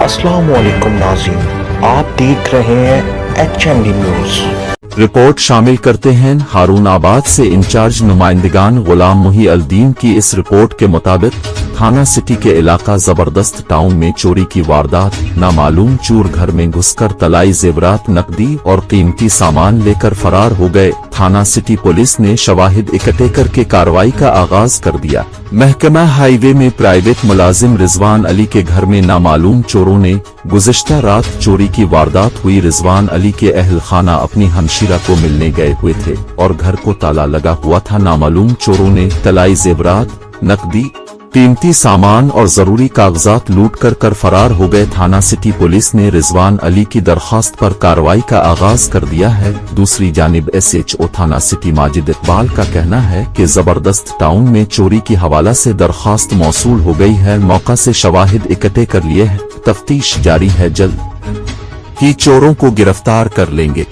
अस्सलाम वालेकुम नाज़रीन, आप देख रहे हैं HND न्यूज़। रिपोर्ट शामिल करते हैं हारून आबाद से इंचार्ज नुमाइंदगान गुलाम मुही अल-दीन की। इस रिपोर्ट के मुताबिक थाना सिटी के इलाका जबरदस्त टाउन में चोरी की वारदात। नामालूम चोर घर में घुसकर तलाई जेवरात, नकदी और कीमती सामान लेकर फरार हो गए। थाना सिटी पुलिस ने शवाहिद इकट्ठे करके कार्रवाई का आगाज कर दिया। महकमा हाईवे में प्राइवेट मुलाजिम रिजवान अली के घर में नामालूम चोरों ने गुज़िश्ता रात चोरी की वारदात हुई। रिजवान अली के अहल खाना अपनी हमशीरा को मिलने गए हुए थे और घर को ताला लगा हुआ था। नामालूम चोरों ने तलाई जेवरात, नकदी, कीमती सामान और जरूरी कागजात लूट कर फरार हो गए। थाना सिटी पुलिस ने रिजवान अली की दरखास्त पर कार्रवाई का आगाज कर दिया है। दूसरी जानिब SHO थाना सिटी माजिद इकबाल का कहना है कि जबरदस्त टाउन में चोरी की हवाला से दरखास्त मौसूल हो गई है। मौका से शवाहिद इकट्ठे कर लिए हैं। तफ्तीश जारी है, जल्द ही चोरों को गिरफ्तार कर लेंगे।